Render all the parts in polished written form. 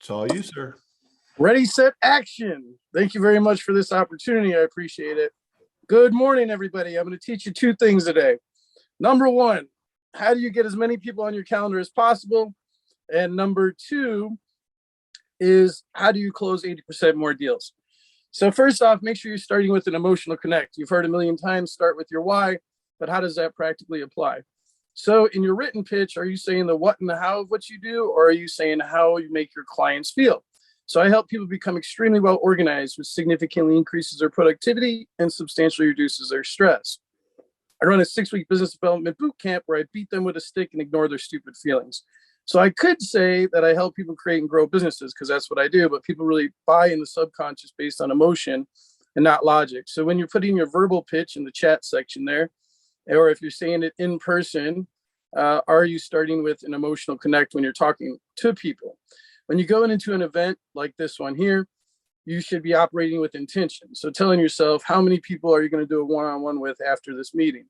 It's all you, sir. Ready, set, action. Thank you very much for this opportunity. I appreciate it. Good morning, everybody. I'm going to teach you two things today. Number one, how do you get as many people on your calendar as possible? And number two is how do you close 80% more deals? So first off, make sure you're starting with an emotional connect. You've heard a million times, start with your why, but how does that practically apply? So in your written pitch, are you saying the what and the how of what you do, or are you saying how you make your clients feel? So I help people become extremely well organized, which significantly increases their productivity and substantially reduces their stress. I run a 6-week business development boot camp where I beat them with a stick and ignore their stupid feelings. So I could say that I help people create and grow businesses because that's what I do, but people really buy in the subconscious based on emotion and not logic. So when you're putting your verbal pitch in the chat section there, or if you're saying it in person, are you starting with an emotional connect when you're talking to people? When you go into an event like this one here, you should be operating with intention. So telling yourself, how many people are you going to do a one-on-one with after this meeting?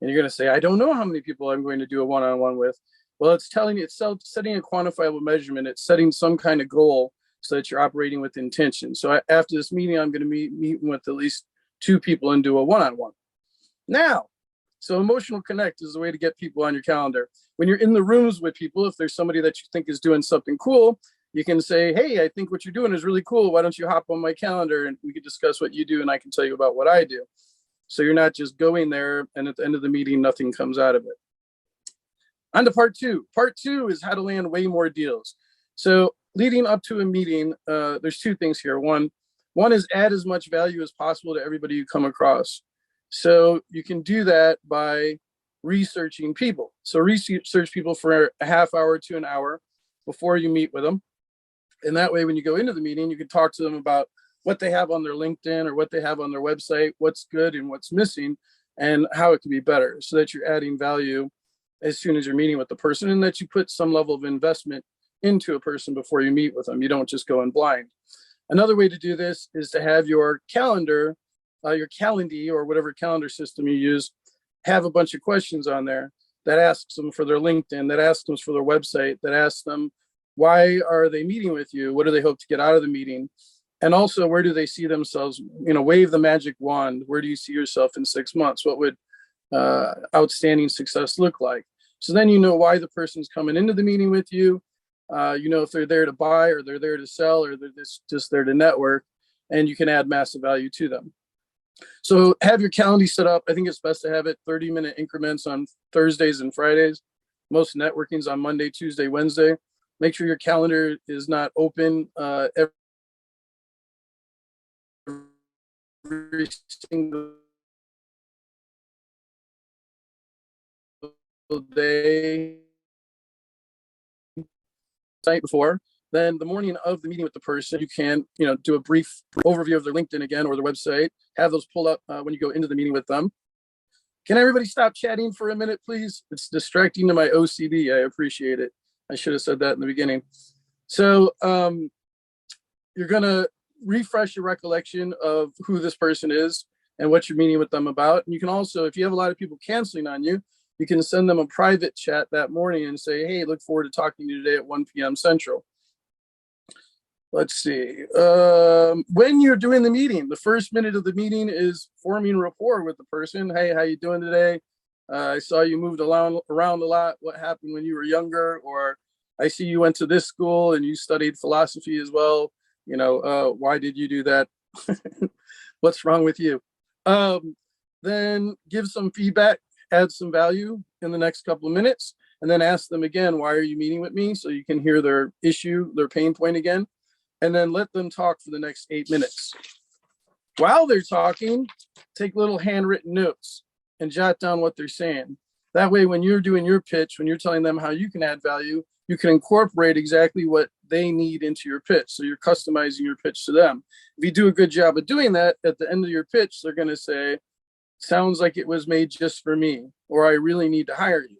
And you're going to say, I don't know how many people I'm going to do a one-on-one with. Well, it's telling you, it's setting a quantifiable measurement. It's setting some kind of goal so that you're operating with intention. So after this meeting, I'm going to meet with at least 2 people and do a one-on-one. Now, so emotional connect is the way to get people on your calendar. When you're in the rooms with people, if there's somebody that you think is doing something cool, you can say, hey, I think what you're doing is really cool. Why don't you hop on my calendar and we can discuss what you do and I can tell you about what I do. So you're not just going there and at the end of the meeting, nothing comes out of it. On to part 2. Part 2 is how to land way more deals. So leading up to a meeting, there's 2 things here. One is add as much value as possible to everybody you come across. So you can do that by researching people. So research people for a half hour to an hour before you meet with them. And that way, when you go into the meeting, you can talk to them about what they have on their LinkedIn or what they have on their website, what's good and what's missing, and how it can be better so that you're adding value as soon as you're meeting with the person and that you put some level of investment into a person before you meet with them. You don't just go in blind. Another way to do this is to have your calendar, your Calendly or whatever calendar system you use, have a bunch of questions on there that asks them for their LinkedIn, that asks them for their website, that asks them why are they meeting with you? What do they hope to get out of the meeting? And also, where do they see themselves? Wave the magic wand. Where do you see yourself in 6 months? What would outstanding success look like? So then you know why the person's coming into the meeting with you. If they're there to buy or they're there to sell or they're just there to network, and you can add massive value to them. So have your calendar set up. I think it's best to have it 30-minute increments on Thursdays and Fridays. Most networking's on Monday, Tuesday, Wednesday. Make sure your calendar is not open every single day. Night before. Then the morning of the meeting with the person, you can, do a brief overview of their LinkedIn again or their website. Have those pull up when you go into the meeting with them. Can everybody stop chatting for a minute, please? It's distracting to my OCD. I appreciate it. I should have said that in the beginning. So you're going to refresh your recollection of who this person is and what you're meeting with them about. And you can also, if you have a lot of people canceling on you, you can send them a private chat that morning and say, hey, look forward to talking to you today at 1 p.m. Central. Let's see. When you're doing the meeting, the first minute of the meeting is forming rapport with the person. Hey, how you doing today? I saw you moved around a lot. What happened when you were younger? Or I see you went to this school and you studied philosophy as well. Why did you do that? What's wrong with you? Then give some feedback, add some value in the next couple of minutes, and then ask them again, why are you meeting with me? So you can hear their issue, their pain point again, and then let them talk for the next 8 minutes. While they're talking, take little handwritten notes and jot down what they're saying. That way, when you're doing your pitch, when you're telling them how you can add value, you can incorporate exactly what they need into your pitch. So you're customizing your pitch to them. If you do a good job of doing that, at the end of your pitch, they're going to say, sounds like it was made just for me, or I really need to hire you.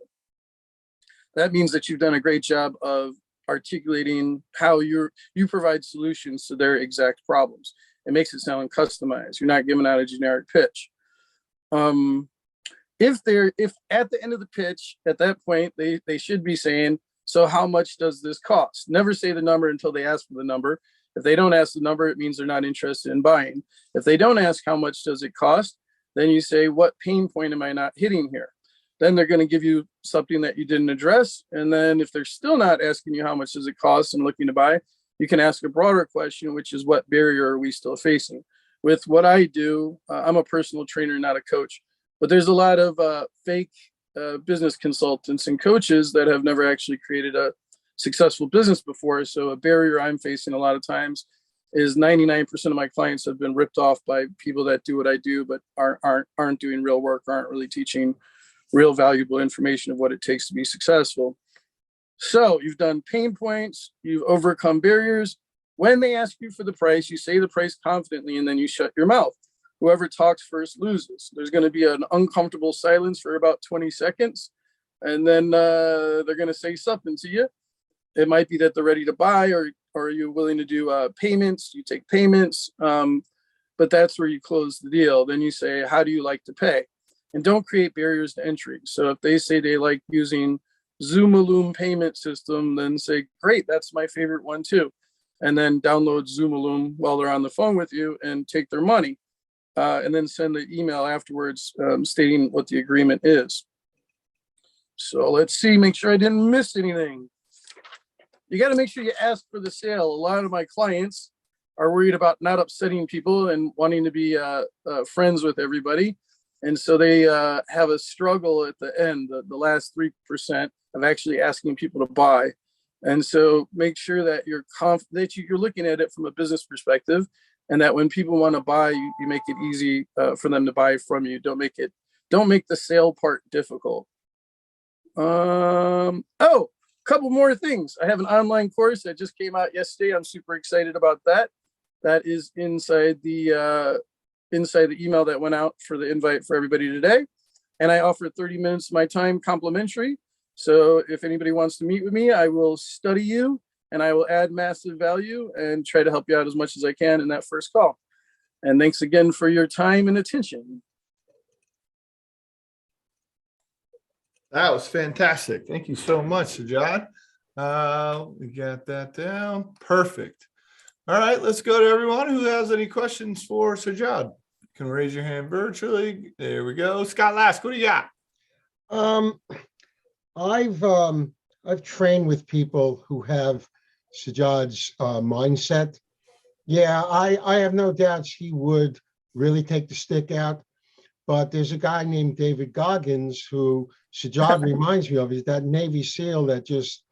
That means that you've done a great job of articulating how you provide solutions to their exact problems. It makes it sound customized. You're not giving out a generic pitch. If at the end of the pitch, at that point, they should be saying, So how much does this cost? Never say the number until they ask for the number. If they don't ask the number, it means they're not interested in buying. If they don't ask how much does it cost, then you say, what pain point am I not hitting here? Then they're going to give you something that you didn't address. And then if they're still not asking you how much does it cost and looking to buy, you can ask a broader question, which is what barrier are we still facing? With what I do, I'm a personal trainer, not a coach, but there's a lot of fake business consultants and coaches that have never actually created a successful business before. So a barrier I'm facing a lot of times is 99% of my clients have been ripped off by people that do what I do, but aren't doing real work, aren't really teaching real valuable information of what it takes to be successful. So you've done pain points, you've overcome barriers. When they ask you for the price, you say the price confidently, and then you shut your mouth. Whoever talks first loses. There's going to be an uncomfortable silence for about 20 seconds, and then they're going to say something to you. It might be that they're ready to buy, or are you willing to do payments? You take payments, but that's where you close the deal. Then you say, how do you like to pay? And don't create barriers to entry. So if they say they like using Zoomaloom payment system, then say, great, that's my favorite one too. And then download Zoomaloom while they're on the phone with you and take their money. And then send the email afterwards stating what the agreement is. So let's see, make sure I didn't miss anything. You got to make sure you ask for the sale. A lot of my clients are worried about not upsetting people and wanting to be friends with everybody. And so they have a struggle at the end, the last 3% of actually asking people to buy. And so make sure that you're confident, you're looking at it from a business perspective, and that when people want to buy, you make it easy for them to buy from you. Don't make the sale part difficult. A couple more things. I have an online course that just came out yesterday. I'm super excited about that. That is inside the email that went out for the invite for everybody today. And I offer 30 minutes of my time complimentary. So if anybody wants to meet with me, I will study you and I will add massive value and try to help you out as much as I can in that first call. And thanks again for your time and attention. That was fantastic. Thank you so much, Sajad. We got that down. Perfect. All right, let's go to everyone who has any questions for Sajad. You can raise your hand virtually. There we go. Scott Lask, what do you got? I've trained with people who have Sajad's mindset. Yeah, I have no doubts he would really take the stick out. But there's a guy named David Goggins who Sajad reminds me of. He's that Navy SEAL that just,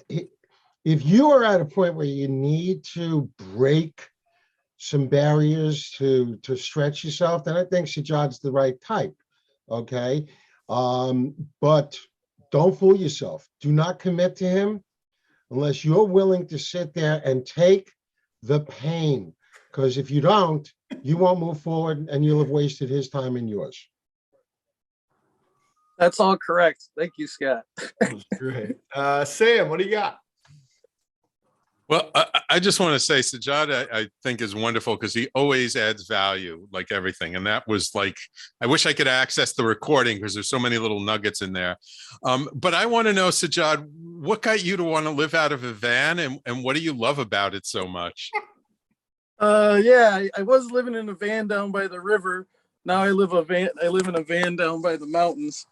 if you are at a point where you need to break some barriers to stretch yourself, then I think Sajad's the right type. Okay. But don't fool yourself. Do not commit to him unless you're willing to sit there and take the pain. Because if you don't, you won't move forward and you'll have wasted his time and yours. That's all correct. Thank you, Scott. That's great. Sam, what do you got? Well, I just want to say Sajad, I think is wonderful because he always adds value, like everything. And that was like, I wish I could access the recording because there's so many little nuggets in there. But I want to know, Sajad, what got you to want to live out of a van and what do you love about it so much? Yeah, I was living in a van down by the river. Now I live in a van down by the mountains.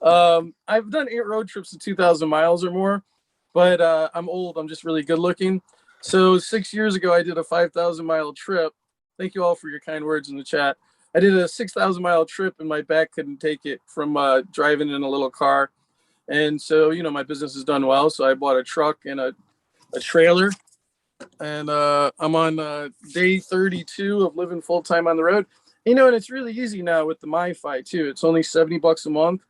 I've done 8 road trips to 2,000 miles or more, but I'm old. I'm just really good looking. So 6 years ago, I did a 5,000-mile trip. Thank you all for your kind words in the chat. I did a 6,000-mile trip and my back couldn't take it from driving in a little car. And so, my business has done well. So I bought a truck and a trailer. And I'm on day 32 of living full time on the road. And it's really easy now with the MiFi too. It's only $70 a month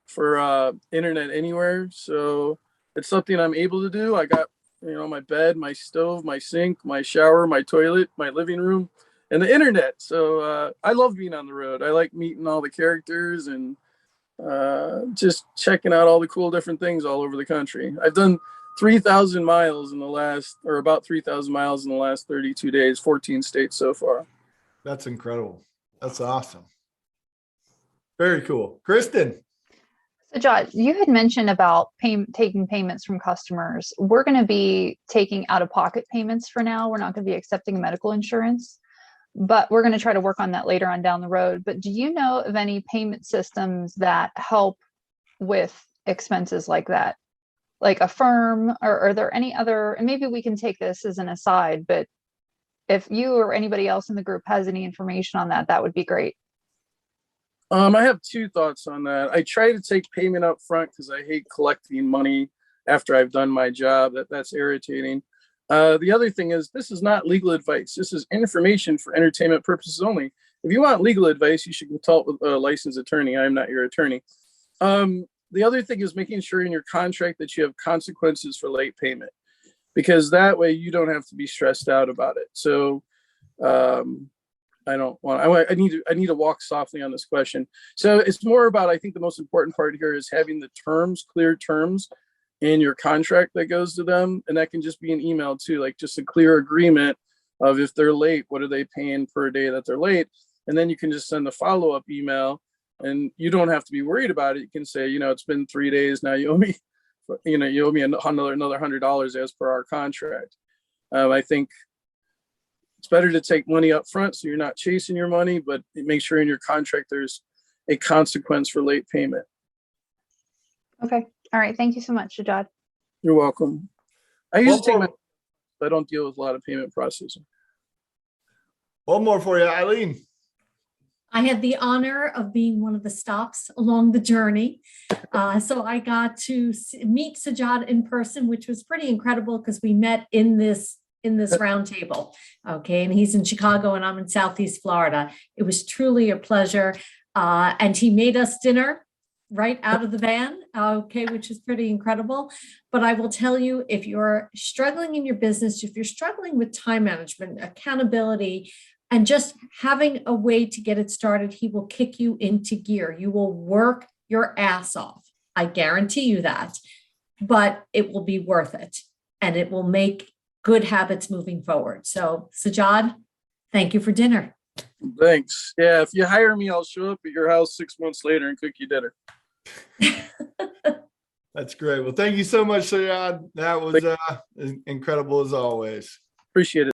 for internet anywhere. So it's something I'm able to do. I got, my bed, my stove, my sink, my shower, my toilet, my living room, and the internet. So I love being on the road. I like meeting all the characters and just checking out all the cool different things all over the country. I've done 3,000 miles about 3,000 miles in the last 32 days, 14 states so far. That's incredible. That's awesome. Very cool. Kristen. Sajad, you had mentioned about taking payments from customers. We're going to be taking out-of-pocket payments for now. We're not going to be accepting medical insurance, but we're going to try to work on that later on down the road. But do you know of any payment systems that help with expenses like that? Like Affirm, or are there any other, and maybe we can take this as an aside, but if you or anybody else in the group has any information on that, that would be great. I have two thoughts on that. I try to take payment up front because I hate collecting money after I've done my job. That's irritating. The other thing is, this is not legal advice. This is information for entertainment purposes only. If you want legal advice, you should consult with a licensed attorney. I'm not your attorney. The other thing is making sure in your contract that you have consequences for late payment, because that way you don't have to be stressed out about it. So I need to walk softly on this question. So it's more about, I think the most important part here is having the terms, clear terms in your contract that goes to them. And that can just be an email too, like just a clear agreement of if they're late, what are they paying per day that they're late? And then you can just send a follow-up email and you don't have to be worried about it. You can say, it's been 3 days now, you owe me, you owe me another $100 as per our contract. I think it's better to take money up front so you're not chasing your money, but make sure in your contract there's a consequence for late payment. Okay. All right. Thank you so much, Sajad. You're welcome. I don't deal with a lot of payment processing. One more for you, Eileen. I had the honor of being one of the stops along the journey. So I got to meet Sajad in person, which was pretty incredible because we met in this roundtable. Okay. And he's in Chicago and I'm in Southeast Florida. It was truly a pleasure. And he made us dinner right out of the van. Okay. Which is pretty incredible. But I will tell you, if you're struggling in your business, if you're struggling with time management, accountability, and just having a way to get it started, he will kick you into gear. You will work your ass off. I guarantee you that, but it will be worth it and it will make good habits moving forward. So Sajad, thank you for dinner. Thanks. Yeah. If you hire me, I'll show up at your house 6 months later and cook you dinner. That's great. Well, thank you so much, Sajad. That was incredible as always. Appreciate it.